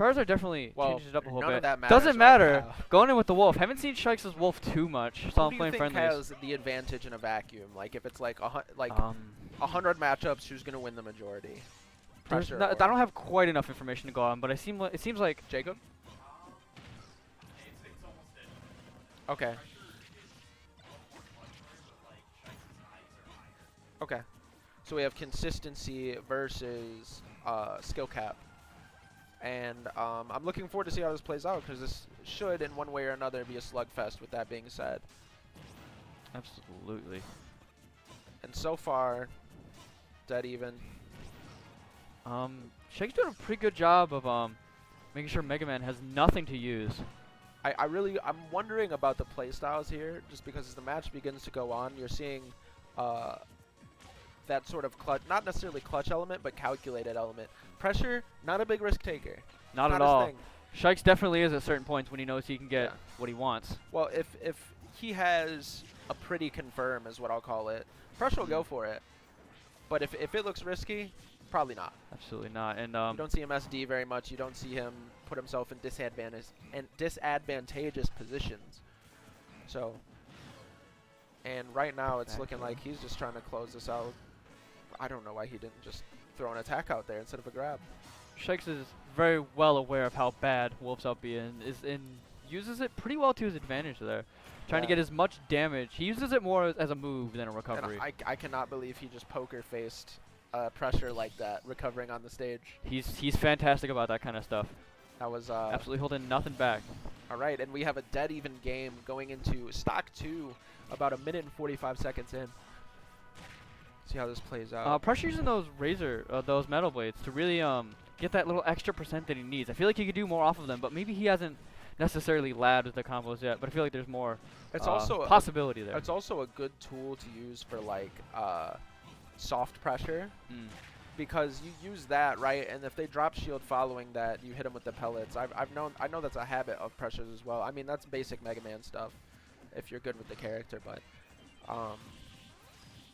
Charizard definitely Well, changes it up a little none of bit. that matters Doesn't right matter. now. Going in with the Wolf. Haven't seen Shyx' Wolf too much. Saw Who him do you playing think friendlies. has the advantage in a vacuum? Like if it's like like Um, 100 matchups, who's gonna win the majority? there's Presher not, I or don't have quite enough information to go on, but it seems like Jacob? Okay. Okay. So we have consistency versus skill cap. And I'm looking forward to see how this plays out because this should, in one way or another, be a slugfest with that being said. absolutely. And so far, dead even. Shyx doing a pretty good job of making sure Megaman has nothing to use. I'm wondering about the playstyles here, just because as the match begins to go on, you're seeing that sort of clutch, not necessarily clutch element, but calculated element. Pressure, not a big risk taker. Not at his all. thing. Shyx definitely is at certain points when he knows he can get Yeah. what he wants. Well, if he has a pretty confirm, is what I'll call it, Pressure will go for it. But if it looks risky, probably not. Absolutely not. And You don't see him SD very much. You don't see him put himself in disadvantageous positions. So, and right now it's looking like he's just trying to close this out. I don't know why he didn't just throw an attack out there instead of a grab. Shyx is very well aware of how bad Wolf's up and uses it pretty well to his advantage there. Trying to get as much damage. He uses it more as a move than a recovery. And I cannot believe he just poker faced Pressure like that, recovering on the stage. He's fantastic about that kind of stuff. That was Absolutely holding nothing back. all right, and we have a dead even game going into stock 2, about 1 minute and 45 seconds in. See how this plays out. Pressure using those those metal blades to really get that little extra percent that he needs. I feel like he could do more off of them, but maybe he hasn't necessarily labbed with the combos yet. But I feel like there's more It's also possibility there. It's also a good tool to use for like soft pressure, because you use that right, and if they drop shield following that, you hit them with the pellets. I know that's a habit of Pressures as well. I mean that's basic Mega Man stuff, if you're good with the character. But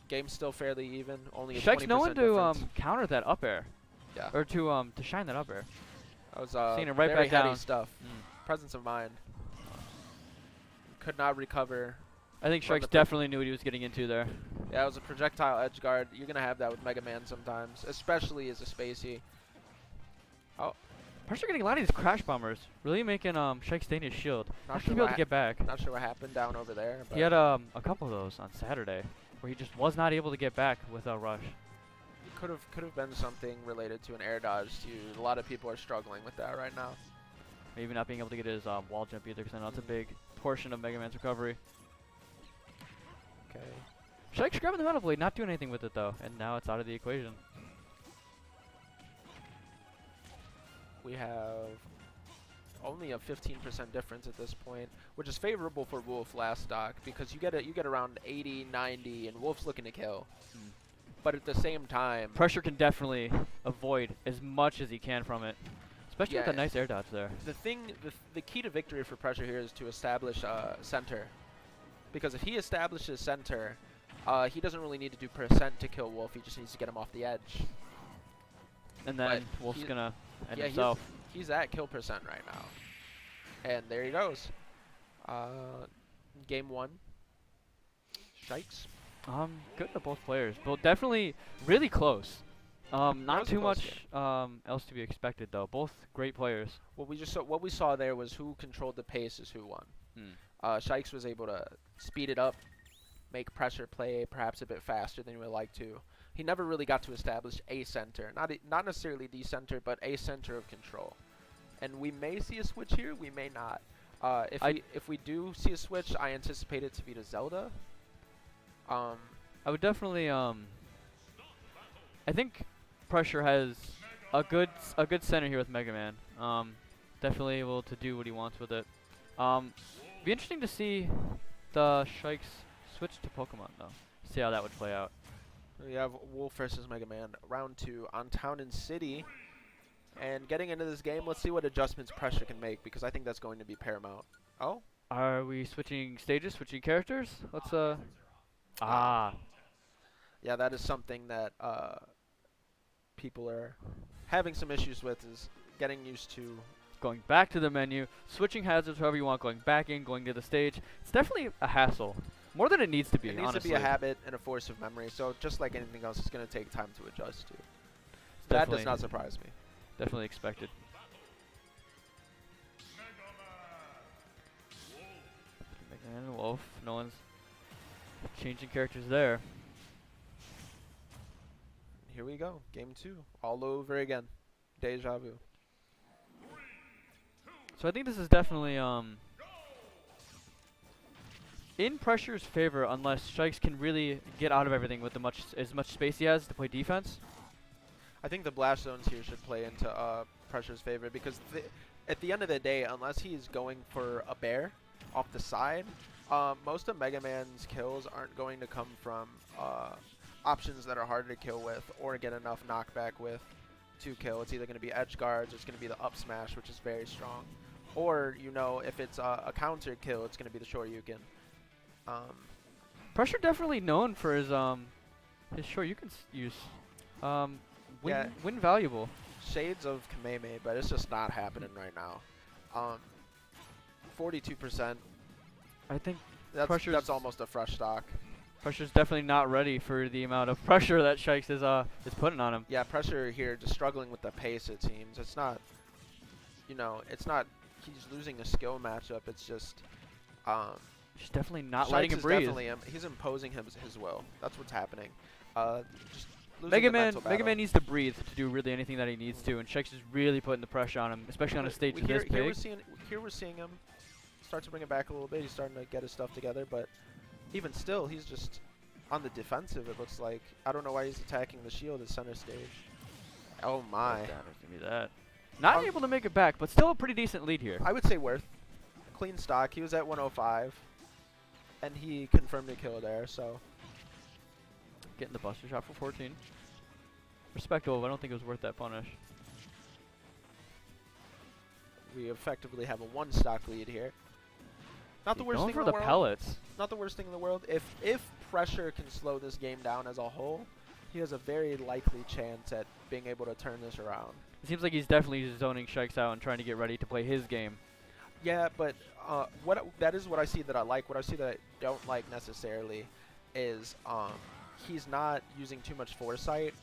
game's still fairly even. Only a 20% Shyx knowing to difference. counter that up air. Yeah. Or to shine that up air. That was Seeing it right very back heady down. stuff. Presence of mind. Could not recover. I think From Shyx the definitely knew what he was getting into there. Yeah, it was a projectile edge guard. You're gonna have that with Mega Man sometimes, especially as a spacey. Oh, Pressure getting a lot of these crash bombers, really making Shyx stay in his shield. Not sure be able what to get back. not sure what happened down over there. But He had a couple of those on Saturday, where he just was not able to get back with a rush. could have been something related to an air dodge too. A lot of people are struggling with that right now. Maybe not being able to get his wall jump either, because I know it's a big portion of Mega Man's recovery. Okay. Shyx grabbing the metal blade, not doing anything with it though, and now it's out of the equation. We have only a 15% difference at this point, which is favorable for Wolf last stock, because you get around 80, 90, and Wolf's looking to kill. But at the same time, Pressure can definitely avoid as much as he can from it, especially with Yeah. a nice air dodge there. the key to victory for Pressure here is to establish center, because if he establishes center, he doesn't really need to do percent to kill Wolf. He just needs to get him off the edge. And then But Wolf's he- gonna end Yeah, himself. he's at kill percent right now, and there he goes. Game 1. Shyx. Good to both players, but definitely really close. was Not a too close much else to be expected though. Both great players. What we saw there was who controlled the pace is who won. Shyx was able to speed it up, make Pressure play perhaps a bit faster than he would like to. He never really got to establish a center, not necessarily the center, but a center of control. And we may see a switch here, we may not. If we do see a switch, I anticipate it to be to Zelda. I would definitely I think Pressure has a good center here with Mega Man. Definitely able to do what he wants with it. Be interesting to see the Shyx switch to Pokemon though. See how that would play out. We have Wolf versus Mega Man, round 2 on Town and City. And getting into this game, let's see what adjustments Pressure can make, because I think that's going to be paramount. Oh? Are we switching stages, switching characters? Let's Yeah, that is something that people are having some issues with, is getting used to. Going back to the menu, switching hazards however you want, going back in, going to the stage. It's definitely a hassle. More than it needs to be, It needs honestly. to be a habit and a force of memory. So just like anything else, it's going to take time to adjust to. It's That definitely- does not surprise me. Definitely expected. Megaman and Wolf. No one's changing characters there. Here we go. Game 2. All over again. Deja vu. So I think this is definitely in Pressure's favor unless Shyx can really get out of everything with as much space he has to play defense. I think the blast zones here should play into Pressure's favor because at the end of the day, unless he's going for a bear off the side, most of Mega Man's kills aren't going to come from options that are harder to kill with or get enough knockback with to kill. It's either going to be edge guards, or it's going to be the up smash, which is very strong, or if it's a counter kill, it's going to be the Shoryuken. Pressure definitely known for his Shoryuken use. Win valuable. Shades of Kameme, but it's just not happening right now. 42%. I think that's almost a fresh stock. Pressure's definitely not ready for the amount of pressure that Shyx is putting on him. Yeah, Pressure here just struggling with the pace, it seems. It's not, it's not he's losing a skill matchup. It's just She's definitely not Shyx letting him is breathe. definitely he's imposing his will. That's what's happening. Just losing the mental battle. Megaman needs to breathe to do really anything that he needs to, and Shyx is really putting the pressure on him, especially on a stage this big. Here we're seeing him start to bring it back a little bit. He's starting to get his stuff together, but even still, he's just on the defensive, it looks like. I don't know why he's attacking the shield at center stage. Oh my. Give me that. Not able to make it back, but still a pretty decent lead here. I would say worth. Clean stock. He was at 105, and he confirmed a kill there, so. Getting the buster shot for 14. Respectable, but I don't think it was worth that punish. We effectively have a 1 stock lead here. Not the worst thing in the world. Pellets. Not the worst thing in the world. If Pressure can slow this game down as a whole, he has a very likely chance at being able to turn this around. It seems like he's definitely zoning Shyx out and trying to get ready to play his game. Yeah, but that is what I see that I like. What I see that I don't like necessarily is he's not using too much foresight.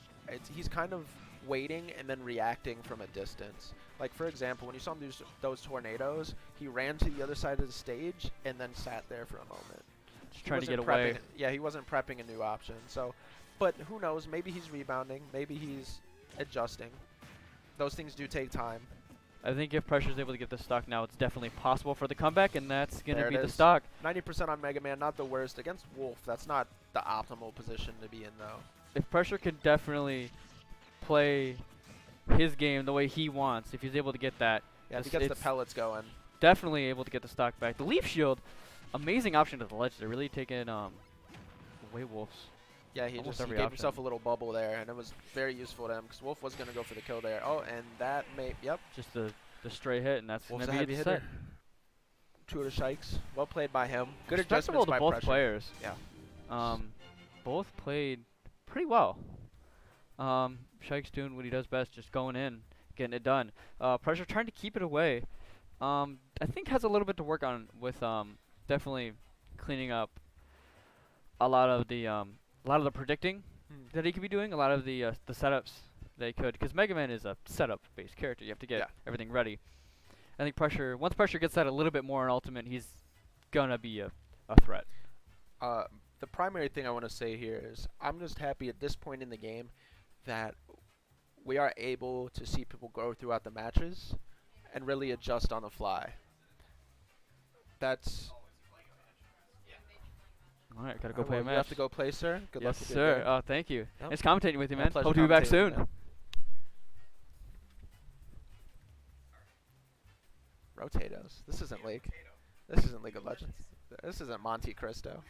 He's kind of waiting and then reacting from a distance. Like, for example, when you saw him do those tornadoes, he ran to the other side of the stage and then sat there for a moment. Just trying to get away. Yeah, he wasn't prepping a new option. So, but who knows? Maybe he's rebounding. Maybe he's adjusting. Those things do take time. I think if Pressure's able to get the stock now, it's definitely possible for the comeback, and that's going to be the is. stock. 90% on Mega Man, not the worst. Against Wolf, that's not the optimal position to be in, though. If Pressure can definitely play his game the way he wants, if he's able to get that. Yeah, if he gets the pellets going. Definitely able to get the stock back. The Leaf Shield, amazing option to the ledge. They're really taking away Wolf's. Yeah, he gave himself a little bubble there, and it was very useful to him because Wolf was going to go for the kill there. Oh, and that yep. Just the stray hit, and that's going Wolf's to a be heavy the set. hitter. True to Shyx. Well played by him. Good Respectable adjustments by to both Pressure. players. Yeah. Both played pretty well. Shyx doing what he does best, just going in, getting it done. Pressure trying to keep it away. I think has a little bit to work on with definitely cleaning up a lot of the predicting that he could be doing, a lot of the setups that he could, because Mega Man is a setup-based character. You have to get everything ready. I think once Pressure gets that a little bit more in Ultimate, he's gonna be a threat. The primary thing I want to say here is I'm just happy at this point in the game that we are able to see people grow throughout the matches and really adjust on the fly. That's... All right, gotta go play a match. You have to go play, sir. Good luck with your sir. game. Oh, thank you. Yep. Nice commentating with you, man. Pleasure Hope to be back commentating, soon. man. Rotatos. This isn't League of Legends. This isn't Monte Cristo.